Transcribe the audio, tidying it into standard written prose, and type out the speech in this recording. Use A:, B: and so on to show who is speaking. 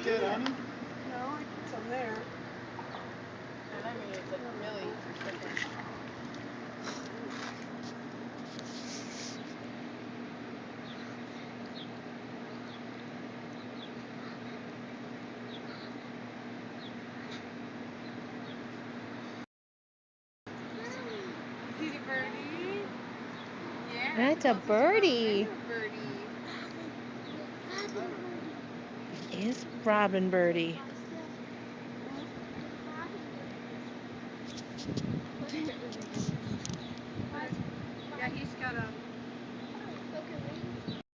A: get on him?
B: No, I put some there.
C: And I mean, it's like millions of chickens. You see the birdie? Yeah,
D: That's a
C: closest to Robin
D: birdie.
C: Vancouver birdie.
D: Is Robin Birdie.
B: Yeah, he's got a